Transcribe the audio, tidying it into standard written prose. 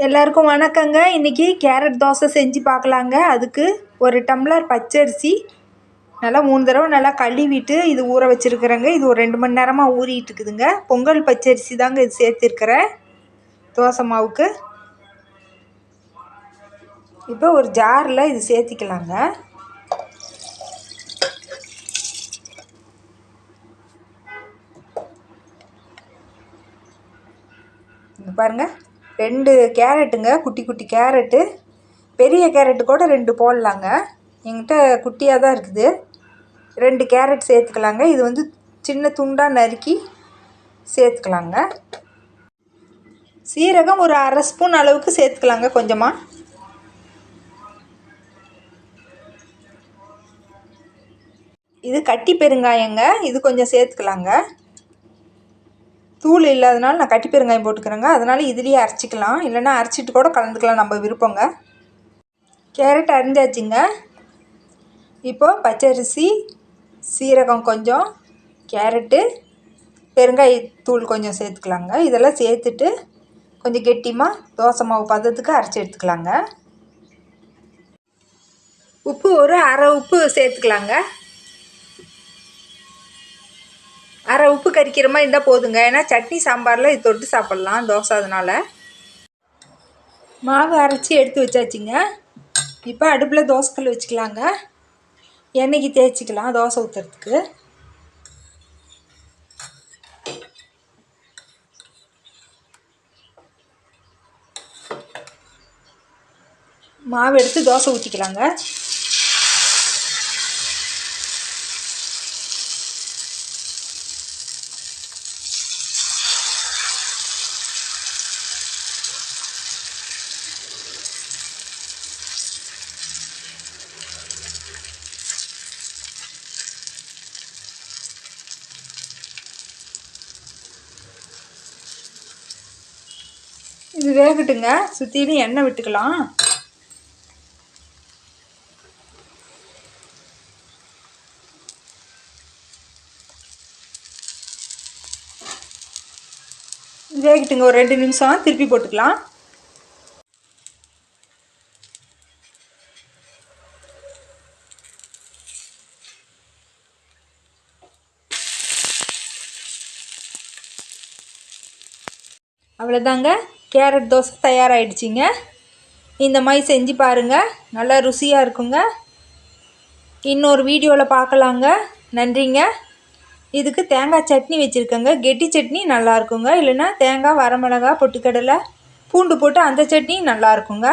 எல்லாருக்கும் வணக்கங்க. இன்றைக்கி கேரட் தோசை செஞ்சு பார்க்கலாங்க. அதுக்கு ஒரு டம்ளர் பச்சரிசி நல்லா 3 தடவை நல்லா கழுவிட்டு இது ஊற வச்சுருக்குறேங்க. இது ஒரு 2 மணி நேரமாக ஊறிட்டு இருக்குதுங்க. பொங்கல் பச்சரிசி தாங்க இது சேர்த்துருக்கிறேன் தோசை மாவுக்கு. இப்போ ஒரு ஜாரில் இது சேர்த்திக்கலாங்க. இங்கே பாருங்கள், 2 கேரட்டுங்க, குட்டி குட்டி கேரட்டு. பெரிய கேரட்டு கூட 2 போடலாங்க. என்கிட்ட குட்டியாக தான் இருக்குது. 2 கேரட் சேர்த்துக்கலாங்க. இது வந்து சின்ன துண்டாக நறுக்கி சேர்த்துக்கலாங்க. சீரகம் ஒரு 1/2 ஸ்பூன் அளவுக்கு சேர்த்துக்கலாங்க கொஞ்சமாக. இது கட்டி பெருங்காயங்க, இது கொஞ்சம் சேர்த்துக்கலாங்க. தூள் இல்லாதனால நான் கட்டி பெருங்காயம் போட்டுக்கிறேங்க. அதனால் இதுலேயே அரைச்சிக்கலாம், இல்லைன்னா அரைச்சிட்டு கூட கலந்துக்கலாம், நம்ம விருப்பங்க. கேரட் அரிஞ்சாச்சுங்க. இப்போது பச்சரிசி, சீரகம் கொஞ்சம், கேரட்டு, பெருங்காயத்தூள் கொஞ்சம் சேர்த்துக்கலாங்க. இதெல்லாம் சேர்த்துட்டு கொஞ்சம் கெட்டியமாக தோசை மாவு பதத்துக்கு அரைச்சி எடுத்துக்கலாங்க. உப்பு ஒரு 1/2 உப்பு சேர்த்துக்கலாங்க. 1/2 உப்பு கறிக்கிற மாதிரி இருந்தால் போதுங்க. ஏன்னா சட்னி சாம்பாரில் இது தொட்டு சாப்பிட்லாம் தோசை. அதனால் மாவு அரைச்சி எடுத்து வச்சாச்சுங்க. இப்போ அடுப்பில் தோசைக்கல் வச்சுக்கலாங்க. எண்ணெய்க்கு தேய்ச்சிக்கலாம் தோசை ஊற்றுறதுக்கு. மாவு எடுத்து தோசை ஊற்றிக்கலாங்க. இது வேகட்டுங்க. சுற்றிலும் எண்ணெய் விட்டுக்கலாம். வேகட்டுங்க ஒரு 2 நிமிஷம். திருப்பி போட்டுக்கலாம். அவ்வளோதாங்க, கேரட் தோசை தயாராகிடுச்சிங்க. இந்த மாதிரி செஞ்சு பாருங்கள், நல்லா ருசியாக இருக்குங்க. இன்னொரு வீடியோவில் பார்க்கலாங்க. நன்றிங்க. இதுக்கு தேங்காய் சட்னி வச்சுருக்கேங்க. கெட்டி சட்னி நல்லாயிருக்குங்க. இல்லைன்னா தேங்காய், வரமிளகாய், பொட்டுக்கடலை, பூண்டு போட்டு அந்த சட்னி நல்லாயிருக்குங்க.